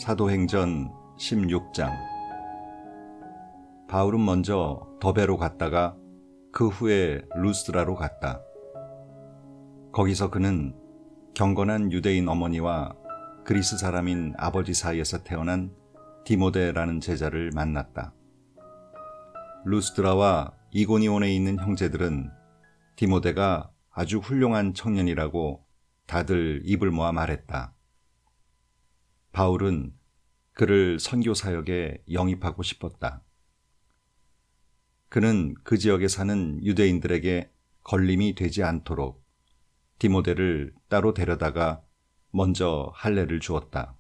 사도행전 16장. 바울은 먼저 더베로 갔다가 그 후에 루스드라로 갔다. 거기서 그는 경건한 유대인 어머니와 그리스 사람인 아버지 사이에서 태어난 디모데라는 제자를 만났다. 루스드라와 이고니온에 있는 형제들은 디모데가 아주 훌륭한 청년이라고 다들 입을 모아 말했다. 바울은 그를 선교 사역에 영입하고 싶었다. 그는 그 지역에 사는 유대인들에게 걸림이 되지 않도록 디모데를 따로 데려다가 먼저 할례를 주었다.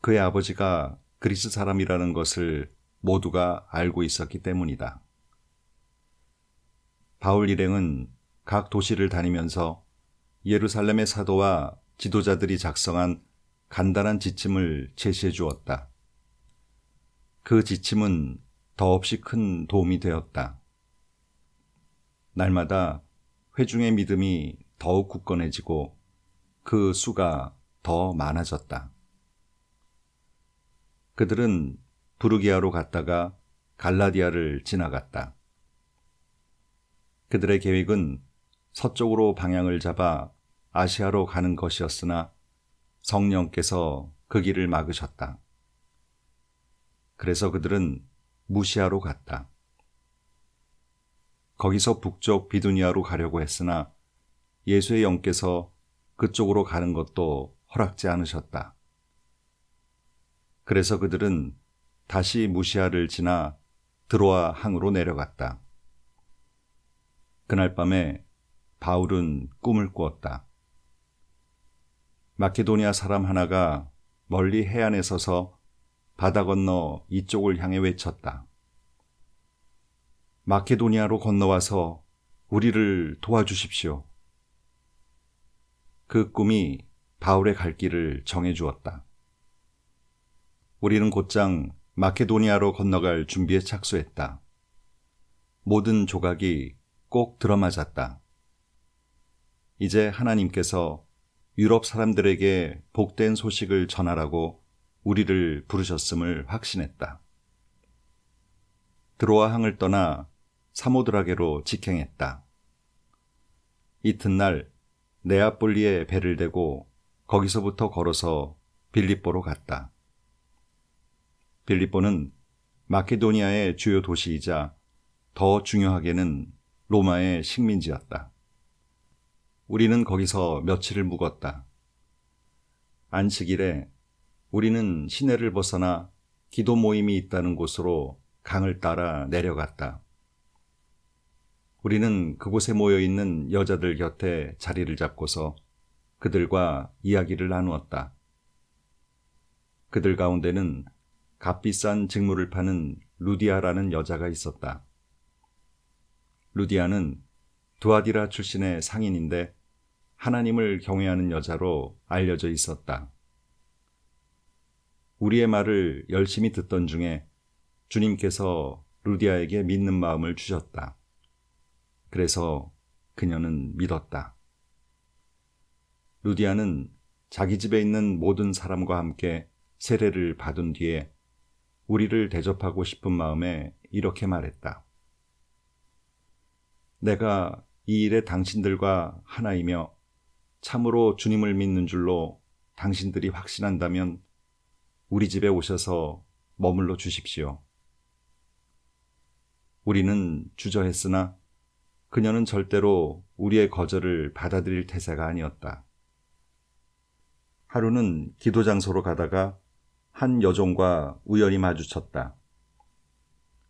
그의 아버지가 그리스 사람이라는 것을 모두가 알고 있었기 때문이다. 바울 일행은 각 도시를 다니면서 예루살렘의 사도와 지도자들이 작성한 간단한 지침을 제시해 주었다. 그 지침은 더없이 큰 도움이 되었다. 날마다 회중의 믿음이 더욱 굳건해지고 그 수가 더 많아졌다. 그들은 부르기아로 갔다가 갈라디아를 지나갔다. 그들의 계획은 서쪽으로 방향을 잡아 아시아로 가는 것이었으나 성령께서 그 길을 막으셨다. 그래서 그들은 무시아로 갔다. 거기서 북쪽 비두니아로 가려고 했으나 예수의 영께서 그쪽으로 가는 것도 허락지 않으셨다. 그래서 그들은 다시 무시아를 지나 드로아 항으로 내려갔다. 그날 밤에 바울은 꿈을 꾸었다. 마케도니아 사람 하나가 멀리 해안에 서서 바다 건너 이쪽을 향해 외쳤다. 마케도니아로 건너와서 우리를 도와주십시오. 그 꿈이 바울의 갈 길을 정해주었다. 우리는 곧장 마케도니아로 건너갈 준비에 착수했다. 모든 조각이 꼭 들어맞았다. 이제 하나님께서 유럽 사람들에게 복된 소식을 전하라고 우리를 부르셨음을 확신했다. 드로아 항을 떠나 사모드라게로 직행했다. 이튿날 네아폴리에 배를 대고 거기서부터 걸어서 빌립보로 갔다. 빌립보는 마케도니아의 주요 도시이자 더 중요하게는 로마의 식민지였다. 우리는 거기서 며칠을 묵었다. 안식일에 우리는 시내를 벗어나 기도 모임이 있다는 곳으로 강을 따라 내려갔다. 우리는 그곳에 모여 있는 여자들 곁에 자리를 잡고서 그들과 이야기를 나누었다. 그들 가운데는 값비싼 직물을 파는 루디아라는 여자가 있었다. 루디아는 두아디라 출신의 상인인데 하나님을 경외하는 여자로 알려져 있었다. 우리의 말을 열심히 듣던 중에 주님께서 루디아에게 믿는 마음을 주셨다. 그래서 그녀는 믿었다. 루디아는 자기 집에 있는 모든 사람과 함께 세례를 받은 뒤에 우리를 대접하고 싶은 마음에 이렇게 말했다. 내가 이 일에 당신들과 하나이며 참으로 주님을 믿는 줄로 당신들이 확신한다면 우리 집에 오셔서 머물러 주십시오. 우리는 주저했으나 그녀는 절대로 우리의 거절을 받아들일 태세가 아니었다. 하루는 기도 장소로 가다가 한 여종과 우연히 마주쳤다.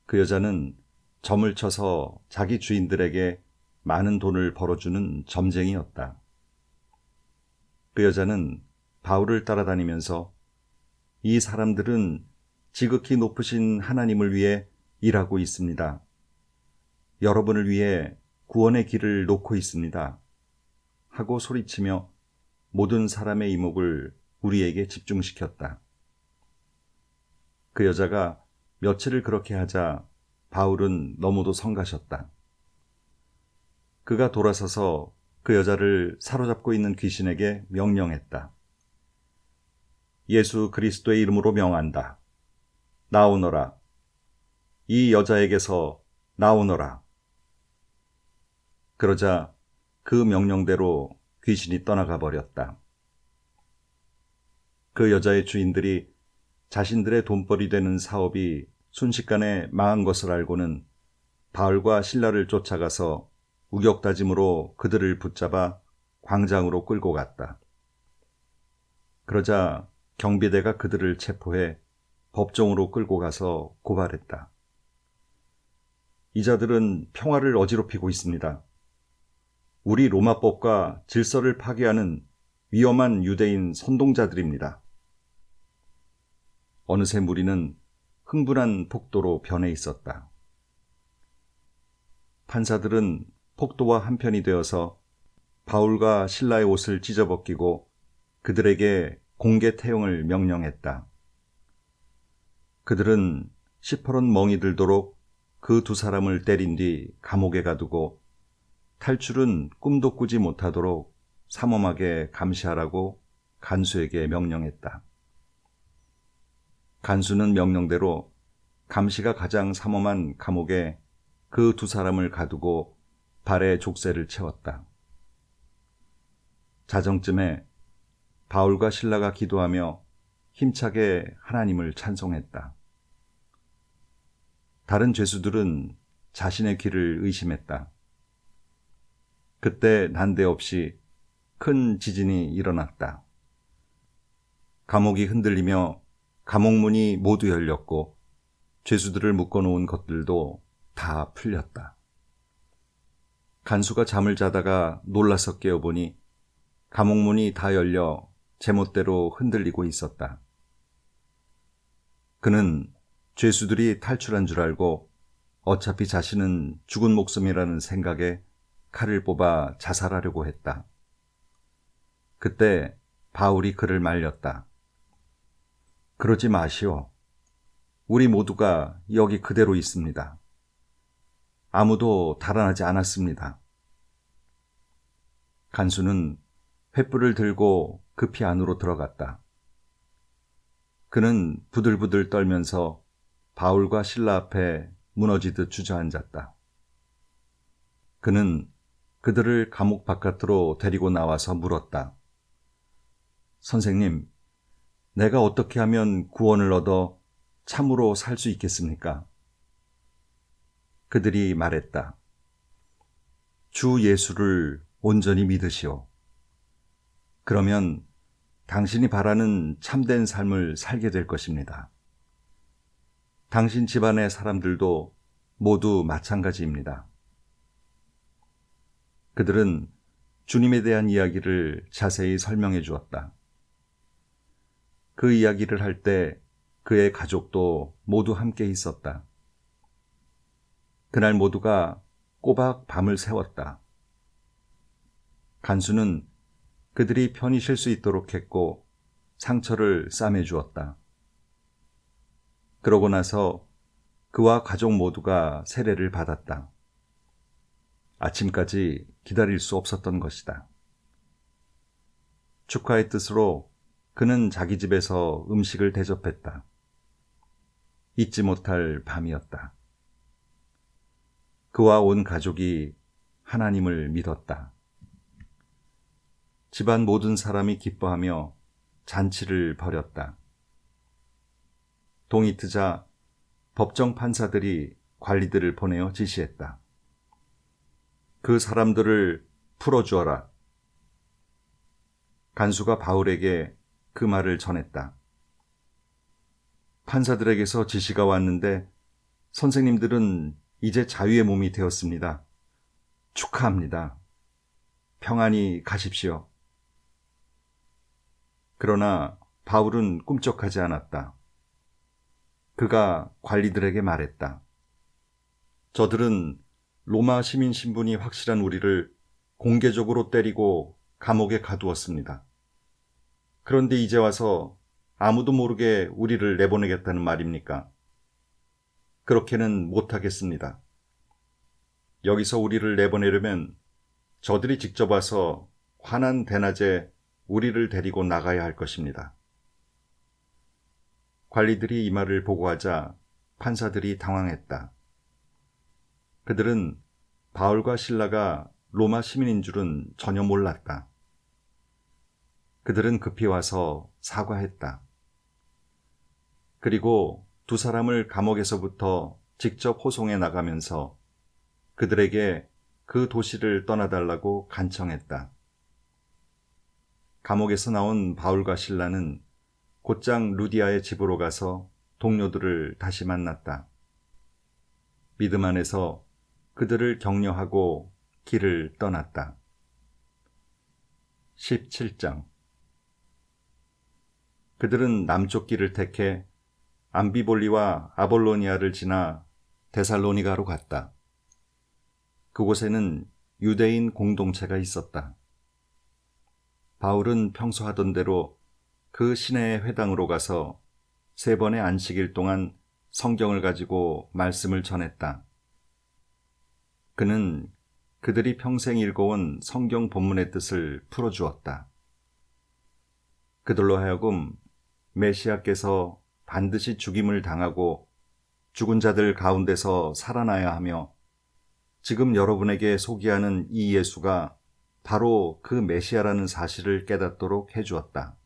그 여자는 점을 쳐서 자기 주인들에게 많은 돈을 벌어주는 점쟁이였다. 그 여자는 바울을 따라다니면서 이 사람들은 지극히 높으신 하나님을 위해 일하고 있습니다. 여러분을 위해 구원의 길을 놓고 있습니다. 하고 소리치며 모든 사람의 이목을 우리에게 집중시켰다. 그 여자가 며칠을 그렇게 하자 바울은 너무도 성가셨다. 그가 돌아서서 그 여자를 사로잡고 있는 귀신에게 명령했다. 예수 그리스도의 이름으로 명한다. 나오너라. 이 여자에게서 나오너라. 그러자 그 명령대로 귀신이 떠나가 버렸다. 그 여자의 주인들이 자신들의 돈벌이 되는 사업이 순식간에 망한 것을 알고는 바울과 실라를 쫓아가서 우격다짐으로 그들을 붙잡아 광장으로 끌고 갔다. 그러자 경비대가 그들을 체포해 법정으로 끌고 가서 고발했다. 이 자들은 평화를 어지럽히고 있습니다. 우리 로마법과 질서를 파괴하는 위험한 유대인 선동자들입니다. 어느새 무리는 흥분한 폭도로 변해 있었다. 판사들은 폭도와 한편이 되어서 바울과 실라의 옷을 찢어벗기고 그들에게 공개 태용을 명령했다. 그들은 시퍼런 멍이 들도록 그 두 사람을 때린 뒤 감옥에 가두고 탈출은 꿈도 꾸지 못하도록 삼엄하게 감시하라고 간수에게 명령했다. 간수는 명령대로 감시가 가장 삼엄한 감옥에 그 두 사람을 가두고 발에 족쇄를 채웠다. 자정쯤에 바울과 실라가 기도하며 힘차게 하나님을 찬송했다. 다른 죄수들은 자신의 귀를 의심했다. 그때 난데없이 큰 지진이 일어났다. 감옥이 흔들리며 감옥문이 모두 열렸고 죄수들을 묶어놓은 것들도 다 풀렸다. 간수가 잠을 자다가 놀라서 깨어보니 감옥문이 다 열려 제멋대로 흔들리고 있었다. 그는 죄수들이 탈출한 줄 알고 어차피 자신은 죽은 목숨이라는 생각에 칼을 뽑아 자살하려고 했다. 그때 바울이 그를 말렸다. 그러지 마시오. 우리 모두가 여기 그대로 있습니다. 아무도 달아나지 않았습니다. 간수는 횃불을 들고 급히 안으로 들어갔다. 그는 부들부들 떨면서 바울과 실라 앞에 무너지듯 주저앉았다. 그는 그들을 감옥 바깥으로 데리고 나와서 물었다. 선생님, 내가 어떻게 하면 구원을 얻어 참으로 살 수 있겠습니까? 그들이 말했다. 주 예수를 온전히 믿으시오. 그러면 당신이 바라는 참된 삶을 살게 될 것입니다. 당신 집안의 사람들도 모두 마찬가지입니다. 그들은 주님에 대한 이야기를 자세히 설명해 주었다. 그 이야기를 할 때 그의 가족도 모두 함께 있었다. 그날 모두가 꼬박 밤을 새웠다. 간수는 그들이 편히 쉴 수 있도록 했고 상처를 싸매 주었다. 그러고 나서 그와 가족 모두가 세례를 받았다. 아침까지 기다릴 수 없었던 것이다. 축하의 뜻으로 그는 자기 집에서 음식을 대접했다. 잊지 못할 밤이었다. 그와 온 가족이 하나님을 믿었다. 집안 모든 사람이 기뻐하며 잔치를 벌였다. 동이 트자 법정 판사들이 관리들을 보내어 지시했다. 그 사람들을 풀어주어라. 간수가 바울에게 그 말을 전했다. 판사들에게서 지시가 왔는데 선생님들은 이제 자유의 몸이 되었습니다. 축하합니다. 평안히 가십시오. 그러나 바울은 꿈쩍하지 않았다. 그가 관리들에게 말했다. 저들은 로마 시민 신분이 확실한 우리를 공개적으로 때리고 감옥에 가두었습니다. 그런데 이제 와서 아무도 모르게 우리를 내보내겠다는 말입니까? 그렇게는 못하겠습니다. 여기서 우리를 내보내려면 저들이 직접 와서 환한 대낮에 우리를 데리고 나가야 할 것입니다. 관리들이 이 말을 보고하자 판사들이 당황했다. 그들은 바울과 실라가 로마 시민인 줄은 전혀 몰랐다. 그들은 급히 와서 사과했다. 그리고 두 사람을 감옥에서부터 직접 호송해 나가면서 그들에게 그 도시를 떠나달라고 간청했다. 감옥에서 나온 바울과 실라는 곧장 루디아의 집으로 가서 동료들을 다시 만났다. 믿음 안에서 그들을 격려하고 길을 떠났다. 17장. 그들은 남쪽 길을 택해 암비볼리와 아볼로니아를 지나 데살로니가로 갔다. 그곳에는 유대인 공동체가 있었다. 바울은 평소 하던 대로 그 시내의 회당으로 가서 3번의 안식일 동안 성경을 가지고 말씀을 전했다. 그는 그들이 평생 읽어온 성경 본문의 뜻을 풀어주었다. 그들로 하여금 메시아께서 반드시 죽임을 당하고 죽은 자들 가운데서 살아나야 하며 지금 여러분에게 소개하는 이 예수가 바로 그 메시아라는 사실을 깨닫도록 해주었다.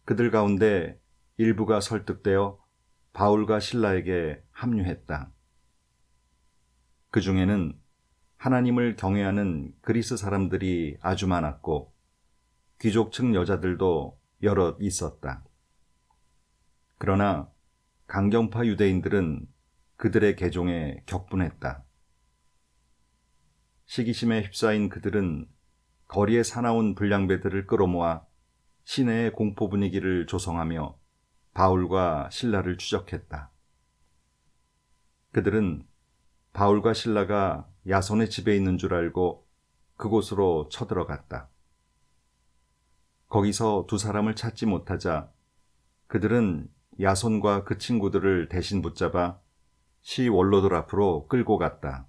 그들 가운데 일부가 설득되어 바울과 실라에게 합류했다. 그 중에는 하나님을 경외하는 그리스 사람들이 아주 많았고 귀족층 여자들도 여럿 있었다. 그러나 강경파 유대인들은 그들의 개종에 격분했다. 시기심에 휩싸인 그들은 거리에 사나운 불량배들을 끌어모아 시내의 공포 분위기를 조성하며 바울과 실라를 추적했다. 그들은 바울과 실라가 야손의 집에 있는 줄 알고 그곳으로 쳐들어갔다. 거기서 두 사람을 찾지 못하자 그들은 야손과 그 친구들을 대신 붙잡아 시 원로들 앞으로 끌고 갔다.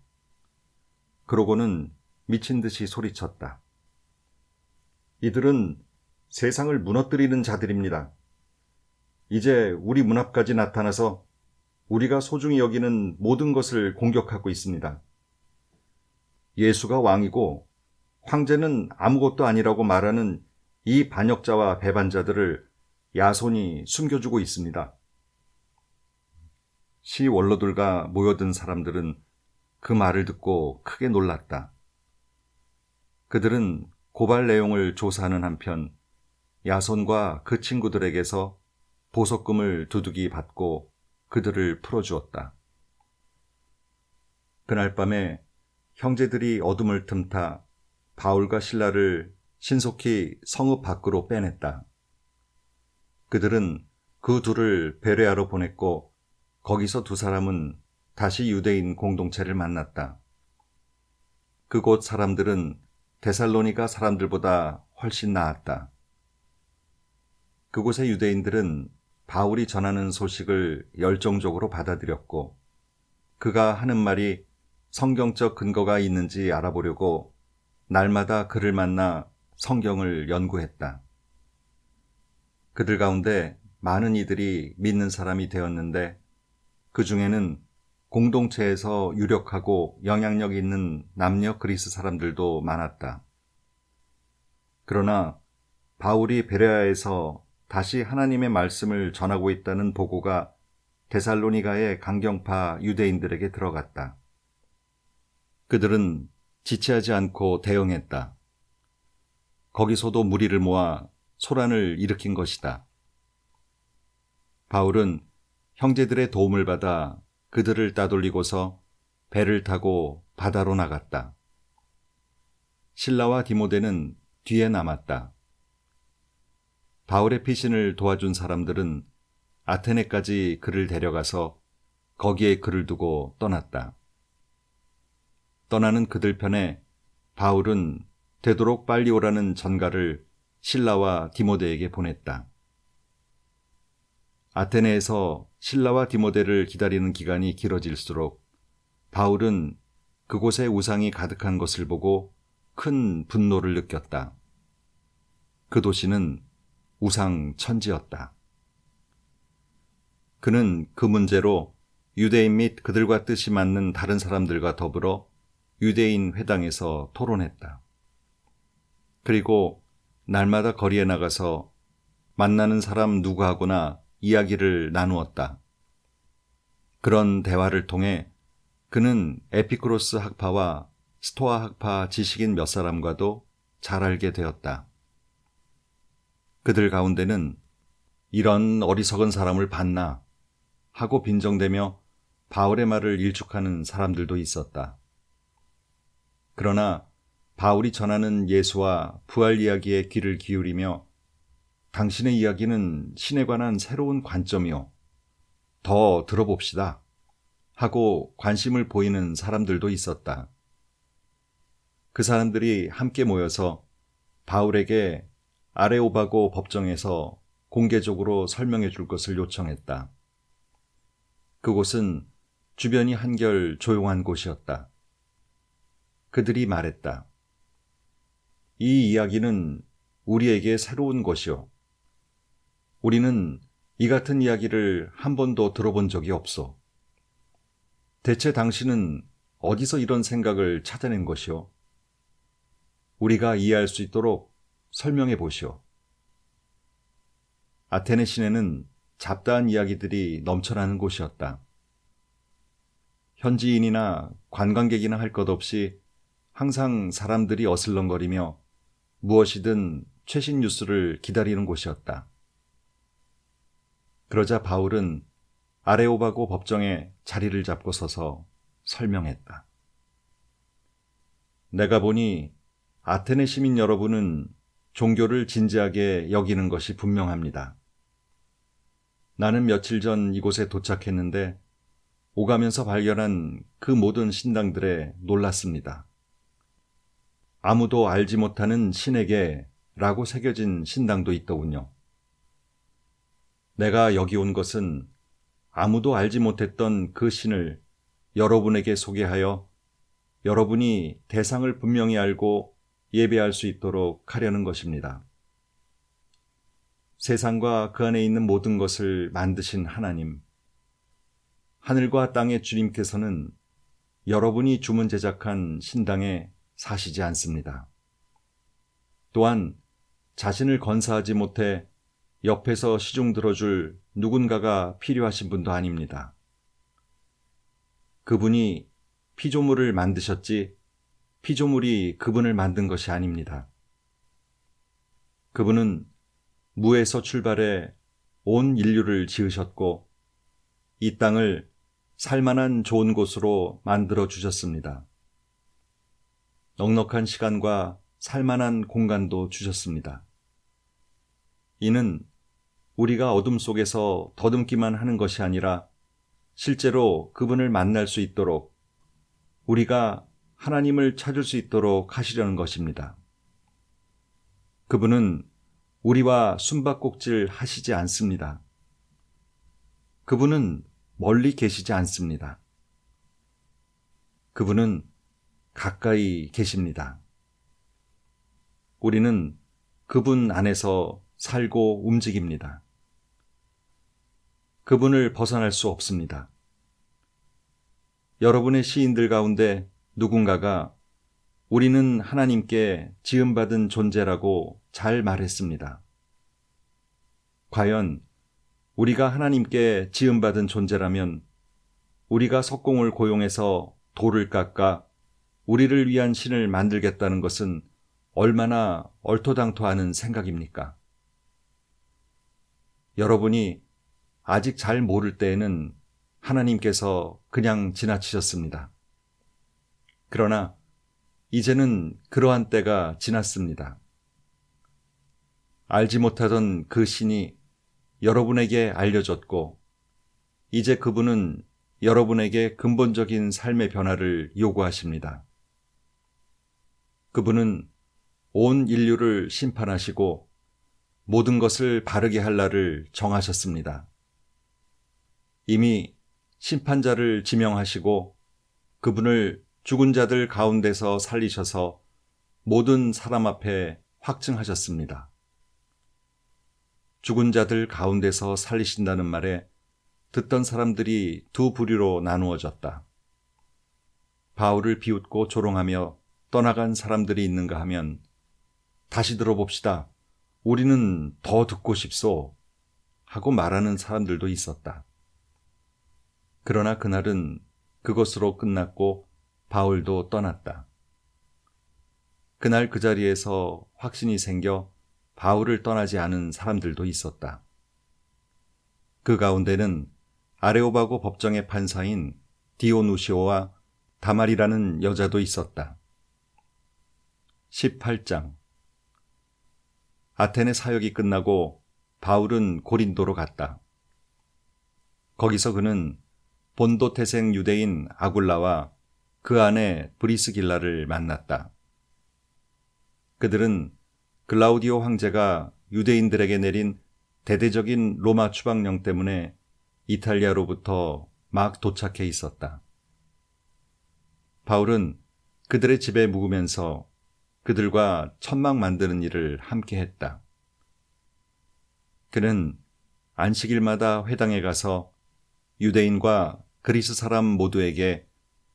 그러고는 미친 듯이 소리쳤다. 이들은 세상을 무너뜨리는 자들입니다. 이제 우리 문 앞까지 나타나서 우리가 소중히 여기는 모든 것을 공격하고 있습니다. 예수가 왕이고 황제는 아무것도 아니라고 말하는 이 반역자와 배반자들을 야손이 숨겨주고 있습니다. 시 원로들과 모여든 사람들은 그 말을 듣고 크게 놀랐다. 그들은 고발 내용을 조사하는 한편 야손과 그 친구들에게서 보석금을 두둑이 받고 그들을 풀어주었다. 그날 밤에 형제들이 어둠을 틈타 바울과 실라를 신속히 성읍 밖으로 빼냈다. 그들은 그 둘을 베레아로 보냈고 거기서 두 사람은 다시 유대인 공동체를 만났다. 그곳 사람들은 데살로니가 사람들보다 훨씬 나았다. 그곳의 유대인들은 바울이 전하는 소식을 열정적으로 받아들였고 그가 하는 말이 성경적 근거가 있는지 알아보려고 날마다 그를 만나 성경을 연구했다. 그들 가운데 많은 이들이 믿는 사람이 되었는데 그 중에는 공동체에서 유력하고 영향력 있는 남녀 그리스 사람들도 많았다. 그러나 바울이 베레아에서 다시 하나님의 말씀을 전하고 있다는 보고가 데살로니가의 강경파 유대인들에게 들어갔다. 그들은 지체하지 않고 대응했다. 거기서도 무리를 모아 소란을 일으킨 것이다. 바울은 형제들의 도움을 받아 그들을 따돌리고서 배를 타고 바다로 나갔다. 실라와 디모데는 뒤에 남았다. 바울의 피신을 도와준 사람들은 아테네까지 그를 데려가서 거기에 그를 두고 떠났다. 떠나는 그들 편에 바울은 되도록 빨리 오라는 전가를 실라와 디모데에게 보냈다. 아테네에서 실라와 디모데를 기다리는 기간이 길어질수록 바울은 그곳에 우상이 가득한 것을 보고 큰 분노를 느꼈다. 그 도시는 우상 천지였다. 그는 그 문제로 유대인 및 그들과 뜻이 맞는 다른 사람들과 더불어 유대인 회당에서 토론했다. 그리고 날마다 거리에 나가서 만나는 사람 누구하고나 이야기를 나누었다. 그런 대화를 통해 그는 에피쿠로스 학파와 스토아 학파 지식인 몇 사람과도 잘 알게 되었다. 그들 가운데는 이런 어리석은 사람을 봤나 하고 빈정대며 바울의 말을 일축하는 사람들도 있었다. 그러나 바울이 전하는 예수와 부활 이야기에 귀를 기울이며 당신의 이야기는 신에 관한 새로운 관점이요. 더 들어봅시다. 하고 관심을 보이는 사람들도 있었다. 그 사람들이 함께 모여서 바울에게 아레오바고 법정에서 공개적으로 설명해 줄 것을 요청했다. 그곳은 주변이 한결 조용한 곳이었다. 그들이 말했다. 이 이야기는 우리에게 새로운 것이요. 우리는 이 같은 이야기를 한 번도 들어본 적이 없어. 대체 당신은 어디서 이런 생각을 찾아낸 것이오? 우리가 이해할 수 있도록 설명해 보시오. 아테네 시내는 잡다한 이야기들이 넘쳐나는 곳이었다. 현지인이나 관광객이나 할 것 없이 항상 사람들이 어슬렁거리며 무엇이든 최신 뉴스를 기다리는 곳이었다. 그러자 바울은 아레오바고 법정에 자리를 잡고 서서 설명했다. 내가 보니 아테네 시민 여러분은 종교를 진지하게 여기는 것이 분명합니다. 나는 며칠 전 이곳에 도착했는데 오가면서 발견한 그 모든 신당들에 놀랐습니다. 아무도 알지 못하는 신에게 라고 새겨진 신당도 있더군요. 내가 여기 온 것은 아무도 알지 못했던 그 신을 여러분에게 소개하여 여러분이 대상을 분명히 알고 예배할 수 있도록 하려는 것입니다. 세상과 그 안에 있는 모든 것을 만드신 하나님, 하늘과 땅의 주님께서는 여러분이 주문 제작한 신당에 사시지 않습니다. 또한 자신을 건사하지 못해 옆에서 시중 들어줄 누군가가 필요하신 분도 아닙니다. 그분이 피조물을 만드셨지 피조물이 그분을 만든 것이 아닙니다. 그분은 무에서 출발해 온 인류를 지으셨고 이 땅을 살만한 좋은 곳으로 만들어 주셨습니다. 넉넉한 시간과 살만한 공간도 주셨습니다. 이는 우리가 어둠 속에서 더듬기만 하는 것이 아니라 실제로 그분을 만날 수 있도록 우리가 하나님을 찾을 수 있도록 하시려는 것입니다. 그분은 우리와 숨바꼭질 하시지 않습니다. 그분은 멀리 계시지 않습니다. 그분은 가까이 계십니다. 우리는 그분 안에서 살고 움직입니다. 그분을 벗어날 수 없습니다. 여러분의 시인들 가운데 누군가가 우리는 하나님께 지음받은 존재라고 잘 말했습니다. 과연 우리가 하나님께 지음받은 존재라면 우리가 석공을 고용해서 돌을 깎아 우리를 위한 신을 만들겠다는 것은 얼마나 얼토당토하는 생각입니까? 여러분이 아직 잘 모를 때에는 하나님께서 그냥 지나치셨습니다. 그러나 이제는 그러한 때가 지났습니다. 알지 못하던 그 신이 여러분에게 알려졌고 이제 그분은 여러분에게 근본적인 삶의 변화를 요구하십니다. 그분은 온 인류를 심판하시고 모든 것을 바르게 할 날을 정하셨습니다. 이미 심판자를 지명하시고 그분을 죽은 자들 가운데서 살리셔서 모든 사람 앞에 확증하셨습니다. 죽은 자들 가운데서 살리신다는 말에 듣던 사람들이 두 부류로 나누어졌다. 바울을 비웃고 조롱하며 떠나간 사람들이 있는가 하면 다시 들어봅시다. 우리는 더 듣고 싶소. 하고 말하는 사람들도 있었다. 그러나 그날은 그것으로 끝났고 바울도 떠났다. 그날 그 자리에서 확신이 생겨 바울을 떠나지 않은 사람들도 있었다. 그 가운데는 아레오바고 법정의 판사인 디오누시오와 다말이라는 여자도 있었다. 18장. 아테네 사역이 끝나고 바울은 고린도로 갔다. 거기서 그는 본도 태생 유대인 아굴라와 그 아내 브리스길라를 만났다. 그들은 글라우디오 황제가 유대인들에게 내린 대대적인 로마 추방령 때문에 이탈리아로부터 막 도착해 있었다. 바울은 그들의 집에 묵으면서 그들과 천막 만드는 일을 함께 했다. 그는 안식일마다 회당에 가서 유대인과 그리스 사람 모두에게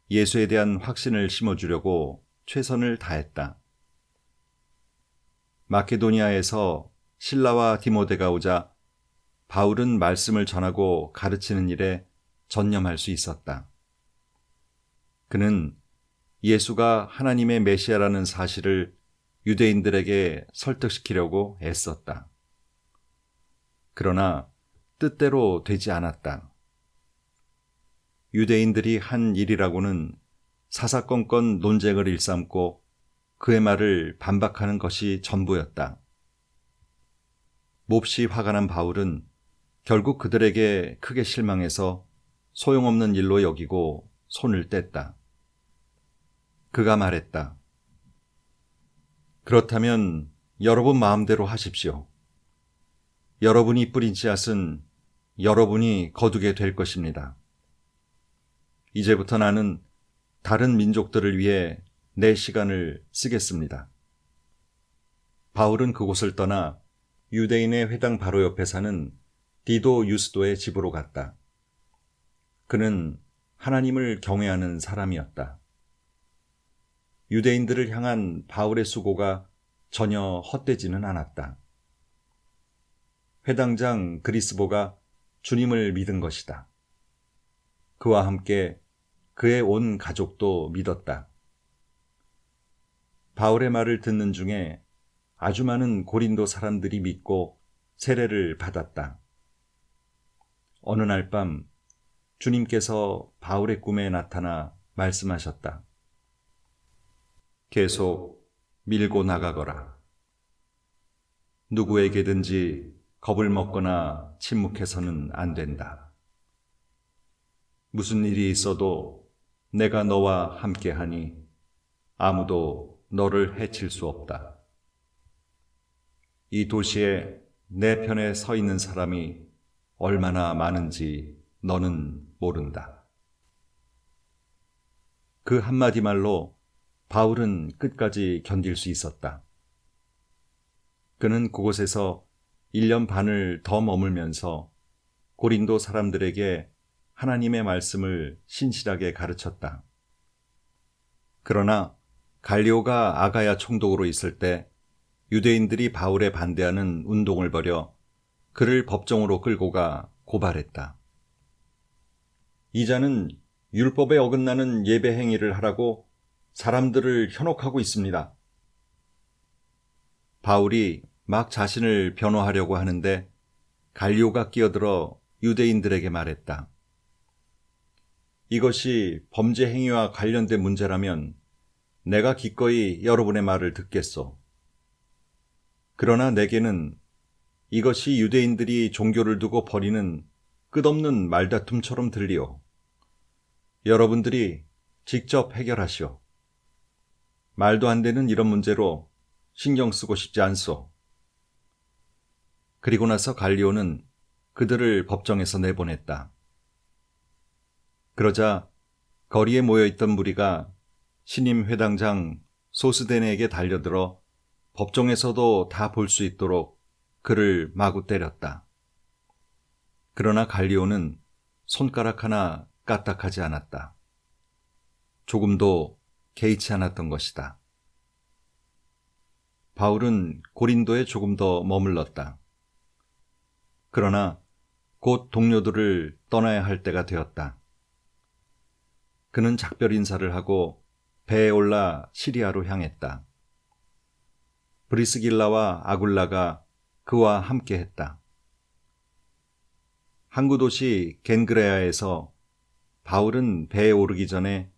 예수에 대한 확신을 심어주려고 최선을 다했다. 마케도니아에서 실라와 디모데가 오자 바울은 말씀을 전하고 가르치는 일에 전념할 수 있었다. 그는 예수가 하나님의 메시아라는 사실을 유대인들에게 설득시키려고 애썼다. 그러나 뜻대로 되지 않았다. 유대인들이 한 일이라고는 사사건건 논쟁을 일삼고 그의 말을 반박하는 것이 전부였다. 몹시 화가 난 바울은 결국 그들에게 크게 실망해서 소용없는 일로 여기고 손을 뗐다. 그가 말했다. 그렇다면 여러분 마음대로 하십시오. 여러분이 뿌린 씨앗은 여러분이 거두게 될 것입니다. 이제부터 나는 다른 민족들을 위해 내 시간을 쓰겠습니다. 바울은 그곳을 떠나 유대인의 회당 바로 옆에 사는 디도 유스도의 집으로 갔다. 그는 하나님을 경외하는 사람이었다. 유대인들을 향한 바울의 수고가 전혀 헛되지는 않았다. 회당장 그리스보가 주님을 믿은 것이다. 그와 함께 그의 온 가족도 믿었다. 바울의 말을 듣는 중에 아주 많은 고린도 사람들이 믿고 세례를 받았다. 어느 날 밤 주님께서 바울의 꿈에 나타나 말씀하셨다. 계속 밀고 나가거라. 누구에게든지 겁을 먹거나 침묵해서는 안 된다. 무슨 일이 있어도 내가 너와 함께하니 아무도 너를 해칠 수 없다. 이 도시에 내 편에 서 있는 사람이 얼마나 많은지 너는 모른다. 그 한마디 말로 바울은 끝까지 견딜 수 있었다. 그는 그곳에서 1년 반을 더 머물면서 고린도 사람들에게 하나님의 말씀을 신실하게 가르쳤다. 그러나 갈리오가 아가야 총독으로 있을 때 유대인들이 바울에 반대하는 운동을 벌여 그를 법정으로 끌고 가 고발했다. 이 자는 율법에 어긋나는 예배 행위를 하라고 사람들을 현혹하고 있습니다. 바울이 막 자신을 변호하려고 하는데 갈리오가 끼어들어 유대인들에게 말했다. 이것이 범죄 행위와 관련된 문제라면 내가 기꺼이 여러분의 말을 듣겠소. 그러나 내게는 이것이 유대인들이 종교를 두고 벌이는 끝없는 말다툼처럼 들리오. 여러분들이 직접 해결하시오. 말도 안 되는 이런 문제로 신경 쓰고 싶지 않소. 그리고 나서 갈리오는 그들을 법정에서 내보냈다. 그러자 거리에 모여있던 무리가 신임 회당장 소스데네에게 달려들어 법정에서도 다 볼 수 있도록 그를 마구 때렸다. 그러나 갈리오는 손가락 하나 까딱하지 않았다. 조금도 개의치 않았던 것이다. 바울은 고린도에 조금 더 머물렀다. 그러나 곧 동료들을 떠나야 할 때가 되었다. 그는 작별 인사를 하고 배에 올라 시리아로 향했다. 브리스길라와 아굴라가 그와 함께 했다. 항구 도시 겐그레아에서 바울은 배에 오르기 전에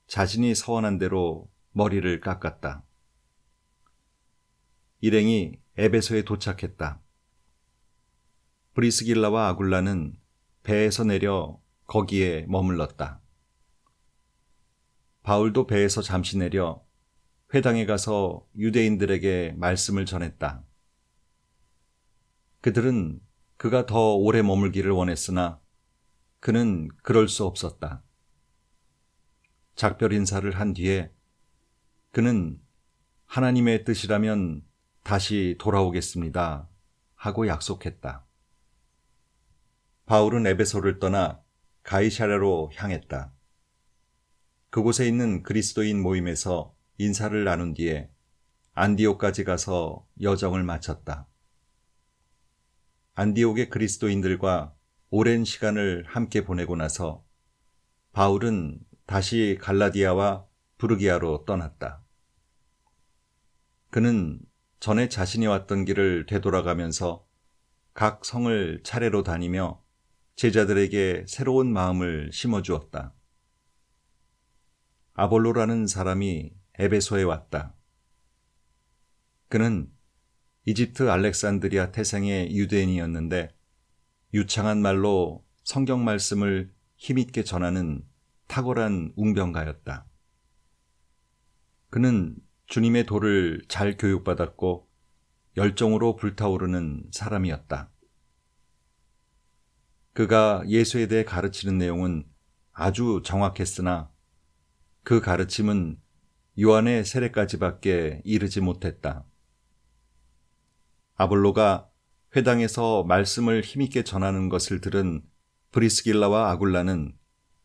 자신이 서원한 대로 머리를 깎았다. 일행이 에베소에 도착했다. 브리스길라와 아굴라는 배에서 내려 거기에 머물렀다. 바울도 배에서 잠시 내려 회당에 가서 유대인들에게 말씀을 전했다. 그들은 그가 더 오래 머물기를 원했으나 그는 그럴 수 없었다. 작별 인사를 한 뒤에 그는 하나님의 뜻이라면 다시 돌아오겠습니다 하고 약속했다. 바울은 에베소를 떠나 가이사랴로 향했다. 그곳에 있는 그리스도인 모임에서 인사를 나눈 뒤에 안디옥까지 가서 여정을 마쳤다. 안디옥의 그리스도인들과 오랜 시간을 함께 보내고 나서 바울은 다시 갈라디아와 부르기아로 떠났다. 그는 전에 자신이 왔던 길을 되돌아가면서 각 성을 차례로 다니며 제자들에게 새로운 마음을 심어주었다. 아볼로라는 사람이 에베소에 왔다. 그는 이집트 알렉산드리아 태생의 유대인이었는데 유창한 말로 성경 말씀을 힘있게 전하는 탁월한 웅변가였다. 그는 주님의 도를 잘 교육받았고 열정으로 불타오르는 사람이었다. 그가 예수에 대해 가르치는 내용은 아주 정확했으나 그 가르침은 요한의 세례까지밖에 이르지 못했다. 아볼로가 회당에서 말씀을 힘있게 전하는 것을 들은 브리스길라와 아굴라는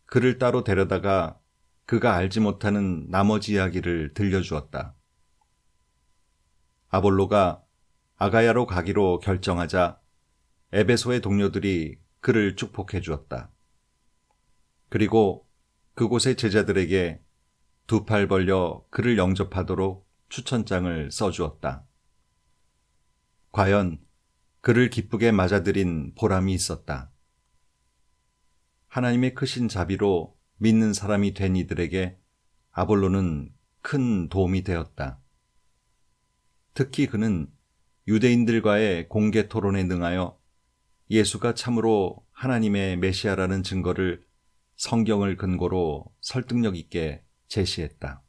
그를 따로 데려다가 그가 알지 못하는 나머지 이야기를 들려주었다. 아볼로가 아가야로 가기로 결정하자 에베소의 동료들이 그를 축복해 주었다. 그리고 그곳의 제자들에게 두 팔 벌려 그를 영접하도록 추천장을 써주었다. 과연 그를 기쁘게 맞아들인 보람이 있었다. 하나님의 크신 자비로 믿는 사람이 된 이들에게 아볼로는 큰 도움이 되었다. 특히 그는 유대인들과의 공개 토론에 능하여 예수가 참으로 하나님의 메시아라는 증거를 성경을 근거로 설득력 있게 제시했다.